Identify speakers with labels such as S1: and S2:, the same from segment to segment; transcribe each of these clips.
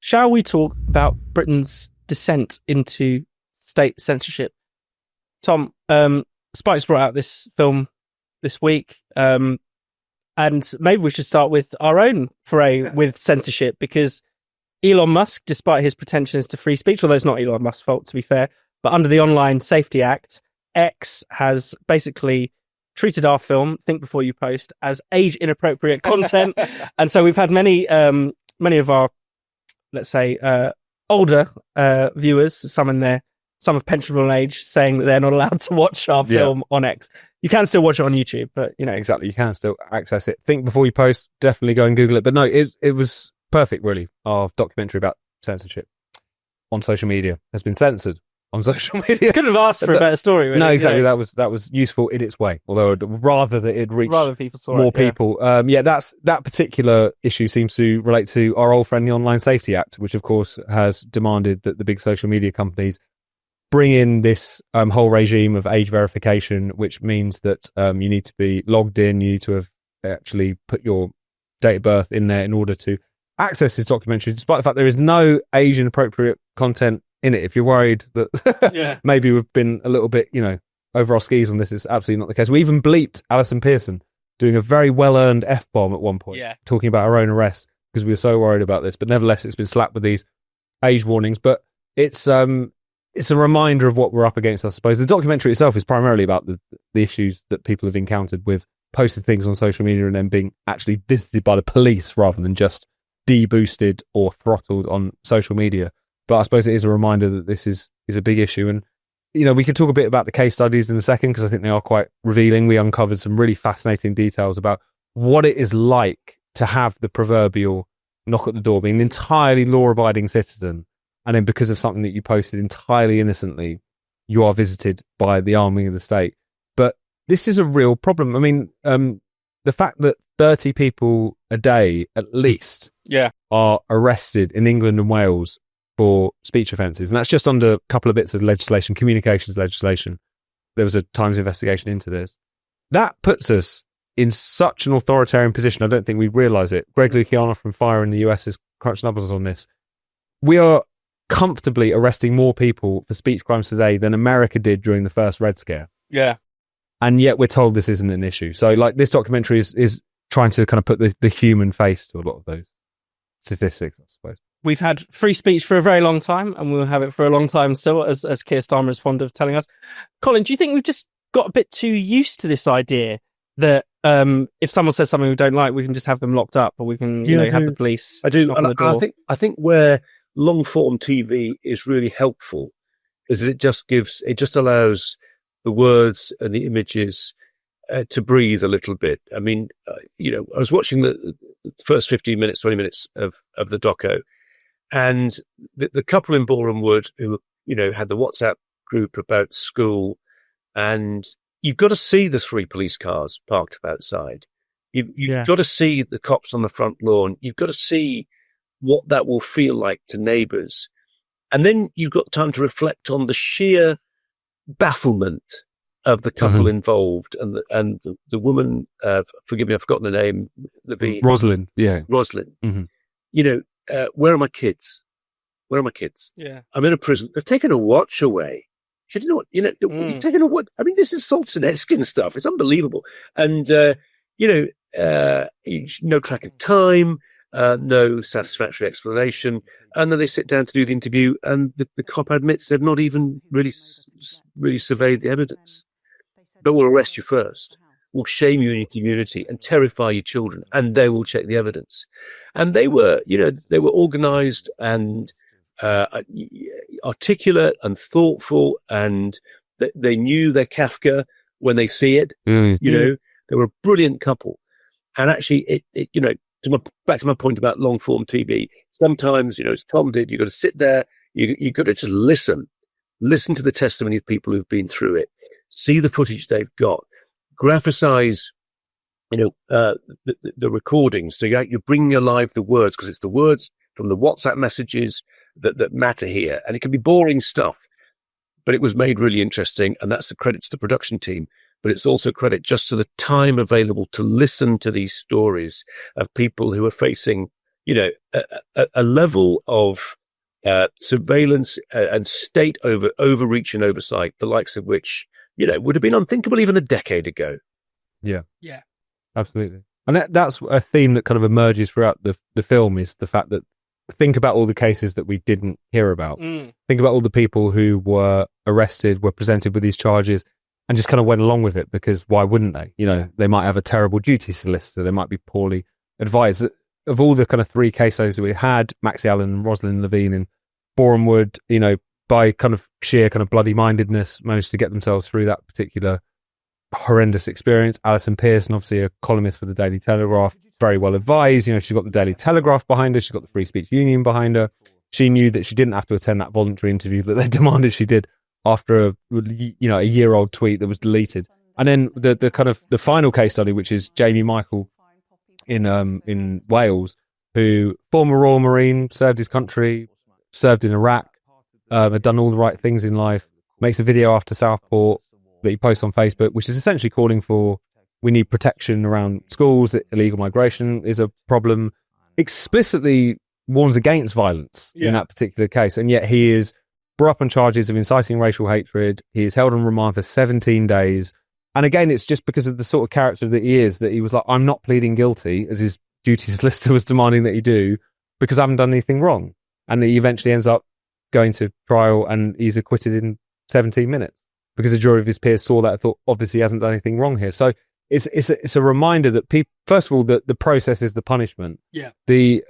S1: shall we talk about Britain's descent into state censorship? Tom, Spike's brought out this film this week, and maybe we should start with our own foray with censorship, because Elon Musk, despite his pretensions to free speech, although it's not Elon Musk's fault, to be fair, but under the Online Safety Act, X has basically treated our film, Think Before You Post, as age-inappropriate content. And so we've had many of our, let's say, older viewers, some of pensionable age, saying that they're not allowed to watch our film on X. You can still watch it on YouTube, but, you know.
S2: Exactly, you can still access it. Think Before You Post, definitely go and Google it. But no, it was perfect, really. Our documentary about censorship on social media has been censored on social media.
S1: Couldn't have asked for a better story, really.
S2: No, exactly. Yeah. That was useful in its way. Although rather that it reached more people. That particular issue seems to relate to our old friend, the Online Safety Act, which of course has demanded that the big social media companies bring in this whole regime of age verification, which means that you need to be logged in, you need to have actually put your date of birth in there in order to access this documentary, despite the fact there is no age inappropriate content in it. If you're worried that maybe we've been a little bit, over our skis on this, it's absolutely not the case. We even bleeped Alison Pearson doing a very well-earned F-bomb at one point, talking about her own arrest, because we were so worried about this. But nevertheless, it's been slapped with these age warnings. But it's a reminder of what we're up against, I suppose. The documentary itself is primarily about the issues that people have encountered with posting things on social media and then being actually visited by the police rather than just deboosted or throttled on social media. But I suppose it is a reminder that this is a big issue. And, we could talk a bit about the case studies in a second, because I think they are quite revealing. We uncovered some really fascinating details about what it is like to have the proverbial knock at the door, being an entirely law-abiding citizen, and then because of something that you posted entirely innocently, you are visited by the army of the state. But this is a real problem. I mean, the fact that 30 people a day, at least, are arrested in England and Wales for speech offences. And that's just under a couple of bits of legislation, communications legislation. There was a Times investigation into this. That puts us in such an authoritarian position. I don't think we realise it. Greg Luciano from Fire in the US is crunching numbers on this. We are comfortably arresting more people for speech crimes today than America did during the first Red Scare.
S1: Yeah.
S2: And yet we're told this isn't an issue. So this documentary is trying to kind of put the human face to a lot of those statistics, I suppose.
S1: We've had free speech for a very long time, and we'll have it for a long time still, as Keir Starmer is fond of telling us. Colin, do you think we've just got a bit too used to this idea that if someone says something we don't like, we can just have them locked up, or we can have the police?
S3: I do.
S1: knock on the door?
S3: I think where long form TV is really helpful is that it just allows the words and the images to breathe a little bit. I mean, I was watching the first 15 minutes, 20 minutes of the doco, and the couple in Boreham Wood who, had the WhatsApp group about school, and you've got to see the 3 police cars parked up outside. You've got to see the cops on the front lawn. You've got to see what that will feel like to neighbours. And then you've got time to reflect on the sheer bafflement of the couple involved, and the woman, forgive me, I've forgotten the name.
S2: Rosalind.
S3: Rosalind.
S2: Mm-hmm.
S3: Where are my kids? Where are my kids?
S1: Yeah.
S3: I'm in a prison. They've taken a watch away. She didn't know what, you've taken a watch. I mean, this is Solzhenitsyn stuff. It's unbelievable. And, no track of time, no satisfactory explanation. And then they sit down to do the interview, and the cop admits they've not even really surveyed the evidence. But we'll arrest you first. We'll shame you in your community and terrify your children, and they will check the evidence. And they were organised and articulate and thoughtful, and they knew their Kafka when they see it. They were a brilliant couple. And actually, back to my point about long form TV, sometimes, as Tom did, you've got to sit there, you've got to just listen to the testimony of people who've been through it, see the footage they've got, graphicize, the recordings. So you're bringing alive the words, because it's the words from the WhatsApp messages that matter here. And it can be boring stuff, but it was made really interesting. And that's the credit to the production team. But it's also credit just to the time available to listen to these stories of people who are facing, a level of surveillance and state overreach and oversight, the likes of which, would have been unthinkable even a decade ago.
S2: Yeah. Yeah. Absolutely. And that's a theme that kind of emerges throughout the film, is the fact that think about all the cases that we didn't hear about. Think about all the people who were arrested, were presented with these charges, and just kind of went along with it, because why wouldn't they? They might have a terrible duty solicitor. They might be poorly advised. Of all the kind of 3 case studies that we had, Maxie Allen and Rosalind Levine in Borehamwood, by kind of sheer kind of bloody mindedness, managed to get themselves through that particular horrendous experience. Alison Pearson, obviously a columnist for the Daily Telegraph, very well advised. She's got the Daily Telegraph behind her. She's got the Free Speech Union behind her. She knew that she didn't have to attend that voluntary interview that they demanded she did after a year-old tweet that was deleted. And then the kind of the final case study, which is Jamie Michael in Wales, who former Royal Marine, served his country, served in Iraq, had done all the right things in life, makes a video after Southport that he posts on Facebook, which is essentially calling for, we need protection around schools, illegal migration is a problem, explicitly warns against violence in that particular case. And yet he is brought up on charges of inciting racial hatred. He is held on remand for 17 days. And again, it's just because of the sort of character that he is, that he was like, I'm not pleading guilty, as his duty solicitor was demanding that he do, because I haven't done anything wrong. And he eventually ends up going to trial and he's acquitted in 17 minutes because a jury of his peers saw that and thought, obviously he hasn't done anything wrong here. So it's a reminder that people, first of all, the process is the punishment.
S1: Yeah.
S2: The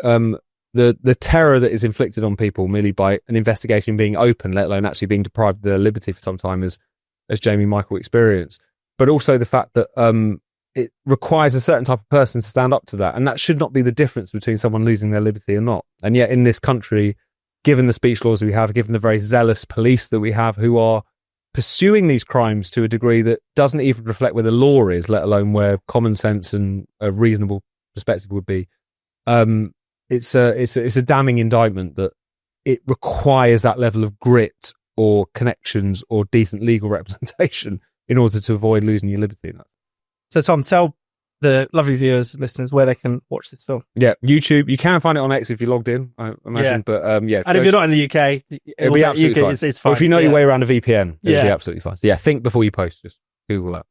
S2: terror that is inflicted on people merely by an investigation being open, let alone actually being deprived of their liberty for some time, as Jamie Michael experienced. But also the fact that it requires a certain type of person to stand up to that. And that should not be the difference between someone losing their liberty or not. And yet in this country, given the speech laws we have, given the very zealous police that we have, who are pursuing these crimes to a degree that doesn't even reflect where the law is, let alone where common sense and a reasonable perspective would be, it's a damning indictment that it requires that level of grit or connections or decent legal representation in order to avoid losing your liberty.
S1: So Tom, tell the lovely viewers and listeners where they can watch this film.
S2: Yeah, YouTube. You can find it on X if you're logged in, I imagine. But yeah.
S1: And if you're not in the UK,
S2: it'll be absolutely fine.
S1: It's fine.
S2: Or if you know your way around a VPN, it'll be absolutely fine. So yeah, think before you post. Just Google that.